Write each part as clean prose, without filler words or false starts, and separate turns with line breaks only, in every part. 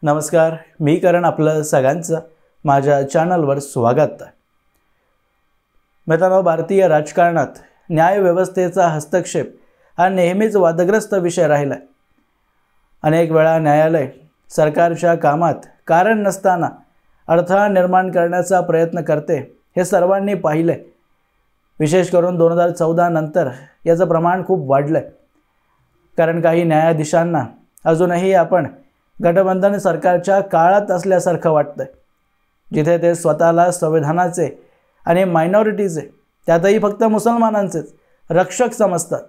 नमस्कार, मी करण आपलं सगळ्यांचं माझ्या चॅनलवर स्वागत आहे। मित्रांनो, भारतीय राजकारणात न्यायव्यवस्थेचा हस्तक्षेप हा नेहमीच वादग्रस्त विषय राहिला आहे। अनेक वेळा न्यायालय सरकारच्या कामात कारण नसताना अडथळा निर्माण करण्याचा प्रयत्न करते, हे सर्वांनी पाहिले। विशेष करून 2014 नंतर याचं प्रमाण खूप वाढलं आहे, कारण काही न्यायाधीशांना अजूनही आपण गठबंधन सरकारच्या काळात असल्यासारखं वाटतंय, जिथे ते स्वतःला संविधानाचे आणि मायनॉरिटीचे, त्यातही फक्त मुसलमानांचेच रक्षक समजतात।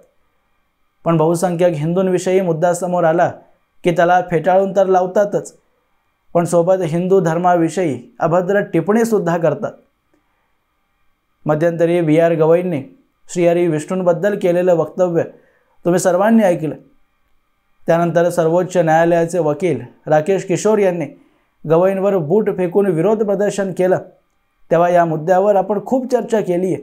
पण बहुसंख्यक हिंदूंविषयी मुद्दा समोर आला की त्याला फेटाळून तर लावतातच, पण सोबत हिंदू धर्माविषयी अभद्र टिप्पणीसुद्धा करतात। मध्यंतरी VR गवईंनी श्रीहरी विष्णूंबद्दल केलेलं वक्तव्य तुम्ही सर्वांनी ऐकलं। त्यानंतर सर्वोच्च न्यायालयाचे वकील राकेश किशोर यांनी गवईंवर बूट फेकून विरोध प्रदर्शन केलं, तेव्हा या मुद्द्यावर आपण खूप चर्चा केली आहे।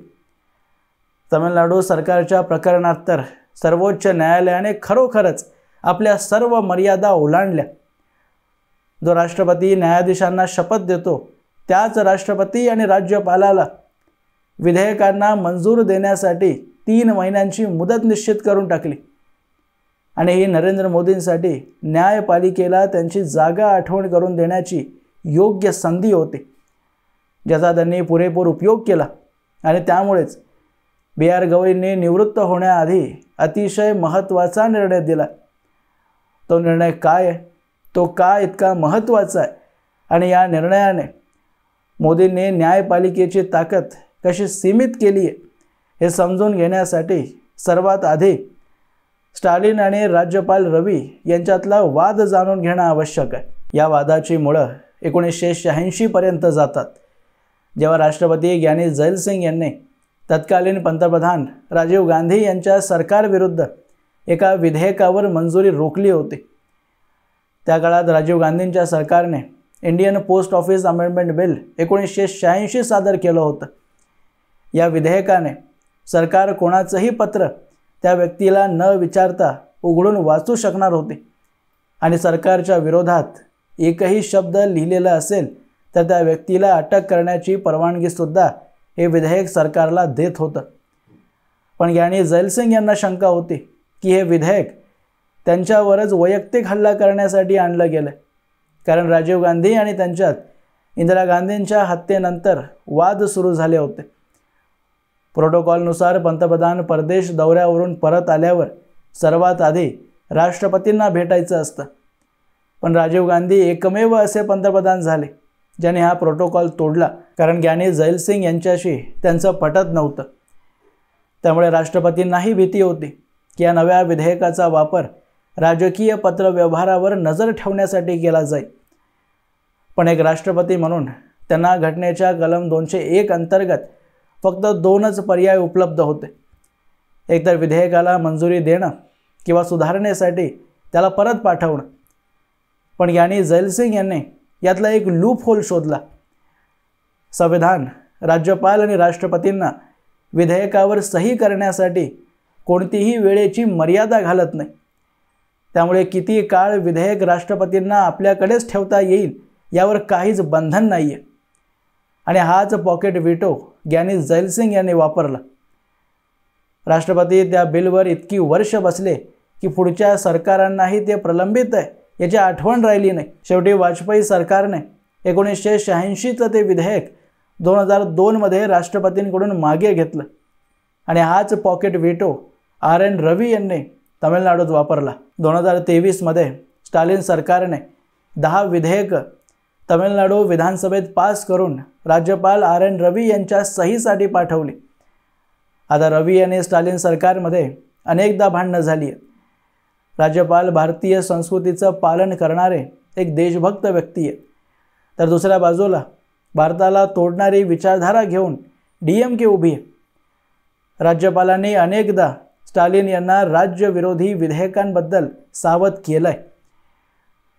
तमिळनाडू सरकारच्या प्रकरणात तर सर्वोच्च न्यायालयाने खरोखरच आपल्या सर्व मर्यादा ओलांडल्या। जो राष्ट्रपती न्यायाधीशांना शपथ देतो, त्याच राष्ट्रपती आणि राज्यपालाला विधेयकांना मंजूर देण्यासाठी 3 महिन्यांची मुदत निश्चित करून टाकली। आणि ही नरेंद्र मोदींसाठी न्यायपालिकेला त्यांची जागा आठवण करून देण्याची योग्य संधी होती, ज्याचा त्यांनी पुरेपूर उपयोग केला। आणि त्यामुळेच BR गवईंनी निवृत्त होण्याआधी अतिशय महत्त्वाचा निर्णय दिला। तो निर्णय काय आहे, तो का इतका महत्त्वाचा आहे, आणि या निर्णयाने मोदींनी न्यायपालिकेची ताकद कशी सीमित केली आहे, हे समजून घेण्यासाठी सर्वात आधी स्टालिन आणि राज्यपाल रवी यांच्यातला वाद जाणून घेणं आवश्यक आहे। या वादाची मुळं 1986 पर्यंत जातात, जेव्हा राष्ट्रपती ज्ञानी झैल सिंग यांनी तत्कालीन पंतप्रधान राजीव गांधी यांच्या सरकारविरुद्ध एका विधेयकावर मंजुरी रोखली होती। त्या काळात राजीव गांधींच्या सरकारने Indian post office amendment bill 1986 सादर केलं होतं। या विधेयकाने सरकार कोणाचंही पत्र त्या व्यक्तीला न विचारता उघडून वाचू शकणार होते, आणि सरकारच्या विरोधात एकही शब्द लिहिलेला असेल तर त्या व्यक्तीला अटक करण्याची परवानगीसुद्धा हे विधेयक सरकारला देत होतं। पण ज्ञानी झैल सिंग यांना शंका होती की हे विधेयक त्यांच्यावरच वैयक्तिक हल्ला करण्यासाठी आणलं गेलं, कारण राजीव गांधी आणि त्यांच्यात इंदिरा गांधींच्या हत्येनंतर वाद सुरू झाले होते। प्रोटोकॉलनुसार पंतप्रधान परदेश दौऱ्यावरून परत आल्यावर सर्वात आधी राष्ट्रपतींना भेटायचं असतं, पण राजीव गांधी एकमेव असे पंतप्रधान झाले ज्याने हा प्रोटोकॉल तोडला, कारण ज्ञानी झैल सिंग यांच्याशी त्यांचं पटत नव्हतं। त्यामुळे राष्ट्रपतींनाही भीती होती की या नव्या विधेयकाचा वापर राजकीय पत्रव्यवहारावर नजर ठेवण्यासाठी केला जाईल। पण एक राष्ट्रपती म्हणून त्यांना घटनेच्या कलम 201 अंतर्गत फक्त 2च पर्याय उपलब्ध होते, एकतर विधेयकाला मंजुरी देणं किंवा सुधारणेसाठी त्याला परत पाठवणं। पण ज्ञानी झैल सिंग यांनी यातला एक लूप होल शोधला। संविधान राज्यपाल आणि राष्ट्रपतींना विधेयकावर सही करण्यासाठी कोणतीही वेळेची मर्यादा घालत नाही, त्यामुळे किती काळ विधेयक राष्ट्रपतींना आपल्याकडेच ठेवता येईल यावर काहीच बंधन नाही आहे। आणि हाच पॉकेट व्हीटो ज्ञानी झैल सिंग यांनी वापरला। राष्ट्रपती त्या बिलवर इतकी वर्ष बसले की पुढच्या सरकारांनाही ते प्रलंबित आहे याची आठवण राहिली नाही। शेवटी वाजपेयी सरकारने 1986चं ते विधेयक 2002 मध्ये राष्ट्रपतींकडून मागे घेतलं, आणि हाच पॉकेट व्हीटो RN रवी यांनी तमिळनाडूत वापरला। 2023 मध्ये स्टालिन सरकारने 10 विधेयकं तमिळनाडू विधानसभेत पास करून राज्यपाल RN रवी यांच्या सहीसाठी पाठवली। आता रवी आणि स्टालिन सरकारमध्ये अनेकदा भांडणं झाली आहेत। राज्यपाल भारतीय संस्कृतीचं पालन करणारे एक देशभक्त व्यक्ती आहे, तर दुसऱ्या बाजूला भारताला तोडणारी विचारधारा घेऊन DMK उभी आहे। राज्यपालांनी अनेकदा स्टालिन यांना राज्यविरोधी विधेयकांबद्दल सावध केलं आहे,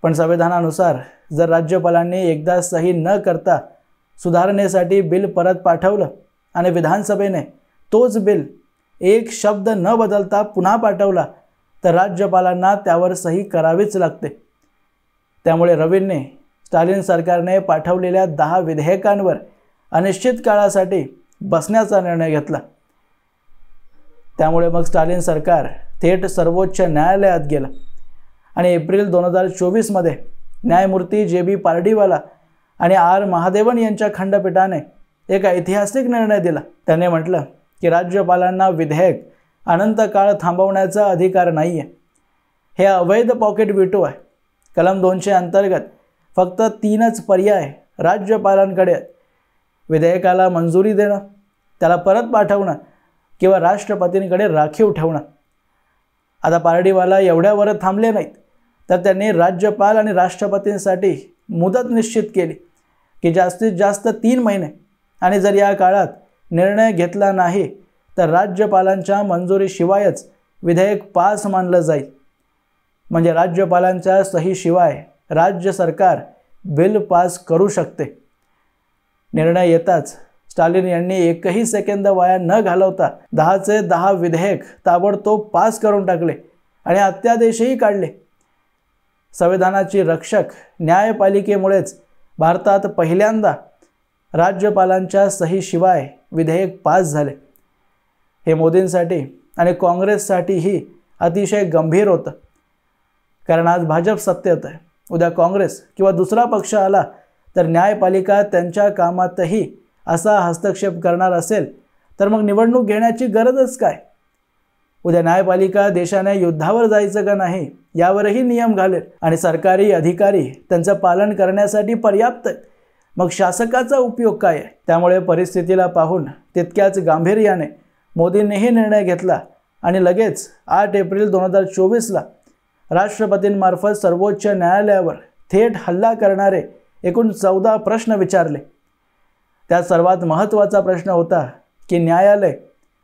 पण संविधानानुसार जर राज्यपालांनी एकदा सही न करता सुधारणेसाठी बिल परत पाठवलं आणि विधानसभेने तोच बिल एक शब्द न बदलता पुन्हा पाठवला, तर राज्यपालांना त्यावर सही करावीच लागते। त्यामुळे रवींनी स्टालिन सरकारने पाठवलेल्या 10 विधेयकांवर अनिश्चित काळासाठी बसण्याचा निर्णय घेतला। त्यामुळे मग स्टालिन सरकार थेट सर्वोच्च न्यायालयात गेलं आणि एप्रिल 2024 मध्ये न्यायमूर्ती JB पार्डीवाला आणि R महादेवन यांच्या खंडपीठाने एक ऐतिहासिक निर्णय दिला। त्याने म्हटलं की राज्यपालांना विधेयक अनंत काळ थांबवण्याचा अधिकार नाही आहे। हे अवैध पॉकेट व्हीटो आहे। कलम 200 अंतर्गत फक्त 3च पर्याय राज्यपालांकडे आहेत: विधेयकाला मंजुरी देणं, त्याला परत पाठवणं किंवा राष्ट्रपतींकडे राखीव ठेवणं। आता पार्डीवाला एवढ्यावर थांबले नाहीत, तर त्यांनी राज्यपाल आणि राष्ट्रपतींसाठी मुदत निश्चित केली की जास्तीत जास्त 3 महिने, आणि जर या काळात निर्णय घेतला नाही तर राज्यपालांच्या मंजुरीशिवायच विधेयक पास मानलं जाईल। म्हणजे राज्यपालांच्या सहीशिवाय राज्य सरकार बिल पास करू शकते। निर्णय येताच स्टालिन यांनी एकही सेकंद वाया न घालवता 10चे 10 विधेयक ताबडतोब पास करून टाकले आणि अध्यादेशही काढले। संविधानाची रक्षक न्यायपालिकेमुळेच भारतात पहिल्यांदा राज्यपालांच्या सहीशिवाय विधेयक पास झाले। हे मोदींसाठी आणि काँग्रेससाठीही अतिशय गंभीर होतं, कारण आज भाजप सत्तेत आहे, उद्या काँग्रेस किंवा दुसरा पक्ष आला तर न्यायपालिका त्यांच्या कामातही असा हस्तक्षेप करणार असेल तर मग निवडणूक घेण्याची गरजच काय? उद्या न्यायपालिका देशाने युद्धावर जायचं का नाही यावरही नियम घालेल आणि सरकारी अधिकारी त्यांचं पालन करण्यासाठी पर्याप्त आहेत। मग शासकाचा उपयोग काय आहे? त्यामुळे परिस्थितीला पाहून तितक्याच गांभीर्याने मोदींनीही निर्णय घेतला आणि लगेच 8 एप्रिल 2024ला राष्ट्रपतींमार्फत सर्वोच्च न्यायालयावर थेट हल्ला करणारे एकूण 14 प्रश्न विचारले। त्यात सर्वात महत्त्वाचा प्रश्न होता की न्यायालय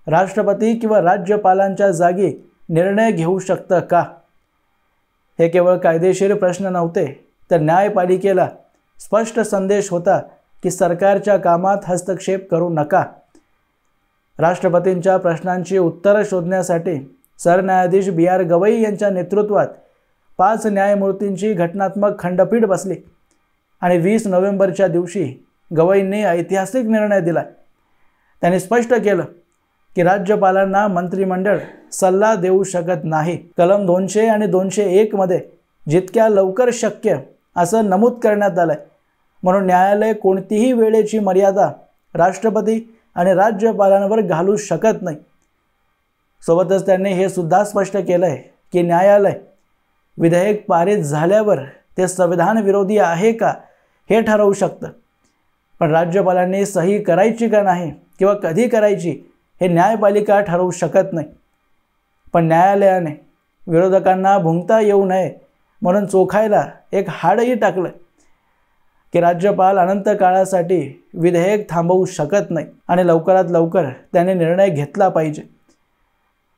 राष्ट्रपती किंवा राज्यपालांच्या जागी निर्णय घेऊ शकतं का? हे केवळ कायदेशीर प्रश्न नव्हते, तर न्यायपालिकेला स्पष्ट संदेश होता की सरकारच्या कामात हस्तक्षेप करू नका। राष्ट्रपतींच्या प्रश्नांची उत्तरं शोधण्यासाठी सरन्यायाधीश BR गवई यांच्या नेतृत्वात 5 न्यायमूर्तींची घटनात्मक खंडपीठ बसली आणि 20 नोव्हेंबरच्या दिवशी गवईंनी ऐतिहासिक निर्णय दिला। त्यांनी स्पष्ट केलं की राज्यपालांना मंत्रिमंडळ सल्ला देऊ शकत नाही। कलम 200 आणि 201 मध्ये जितक्या लवकर शक्य असं नमूद करण्यात आलंय, म्हणून न्यायालय कोणतीही वेळेची मर्यादा राष्ट्रपती आणि राज्यपालांवर घालू शकत नाही। सोबतच त्यांनी हे सुद्धा स्पष्ट केलंय की न्यायालय विधेयक पारित झाल्यावर ते संविधान विरोधी आहे का हे ठरवू शकतं, पण राज्यपालांनी सही करायची का नाही किंवा कधी करायची हे न्यायपालिका ठरवू शकत नाही। पण न्यायालयाने विरोधकांना भुंकता येऊ नये म्हणून चोखायला एक हाडही टाकलं की राज्यपाल अनंत काळासाठी विधेयक थांबवू शकत नाही आणि लवकरात लवकर त्याने निर्णय घेतला पाहिजे।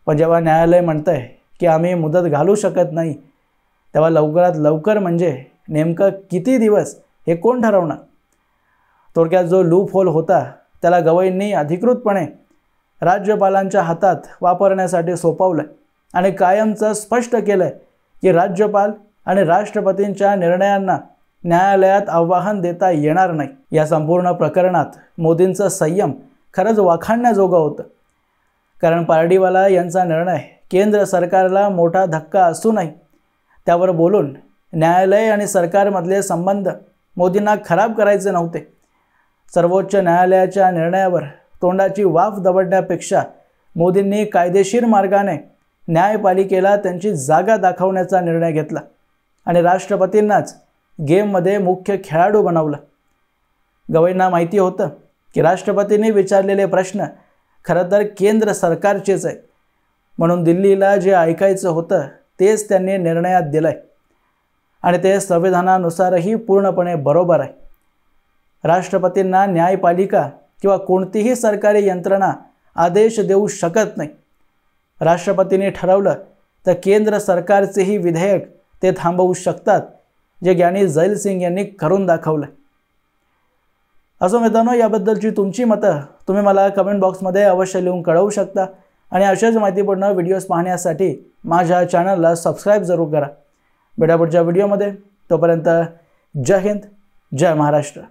पण जेव्हा न्यायालय म्हणतंय की आम्ही मुदत घालू शकत नाही, तेव्हा लवकरात लवकर म्हणजे नेमकं किती दिवस हे कोण ठरवणार? थोडक्यात जो लूप होल होता त्याला गवईंनी अधिकृतपणे राज्यपालांच्या हातात वापरण्यासाठी सोपवलं आणि कायमचं स्पष्ट केलं की राज्यपाल आणि राष्ट्रपतींच्या निर्णयांना न्यायालयात आव्हान देता येणार नाही। या संपूर्ण प्रकरणात मोदींचं संयम खरंच वाखाणण्याजोगं होतं, कारण पार्डीवाला यांचा निर्णय केंद्र सरकारला मोठा धक्का असूनही त्यावर बोलून न्यायालय आणि सरकारमधले संबंध मोदींना खराब करायचे नव्हते। सर्वोच्च न्यायालयाच्या निर्णयावर तोंडाची वाफ दबडण्यापेक्षा मोदींनी कायदेशीर मार्गाने न्यायपालिकेला त्यांची जागा दाखवण्याचा निर्णय घेतला आणि राष्ट्रपतींनाच गेममध्ये मुख्य खेळाडू बनवलं। गवईंना माहिती होतं की राष्ट्रपतींनी विचारलेले प्रश्न खरं तर केंद्र सरकारचेच आहेत, म्हणून दिल्लीला जे ऐकायचं होतं तेच त्यांनी निर्णयात दिलंय आणि ते संविधानानुसारही पूर्णपणे बरोबर आहे। राष्ट्रपतींना न्यायपालिका किंवा कोणतीही सरकारी यंत्रणा आदेश देऊ शकत नाही। राष्ट्रपतींनी ठरवलं तर केंद्र सरकारचेही विधेयक ते थांबवू शकतात, जे ज्ञानी झैल सिंग यांनी करून दाखवलं। असो मित्रांनो, याबद्दलची तुमची मतं तुम्ही मला कमेंट बॉक्समध्ये अवश्य लिहून कळवू शकता आणि अशाच माहितीपूर्ण व्हिडिओज पाहण्यासाठी माझ्या चॅनलला सबस्क्राईब जरूर करा। भेटा पुढच्या व्हिडिओमध्ये, तोपर्यंत जय हिंद, जय महाराष्ट्र.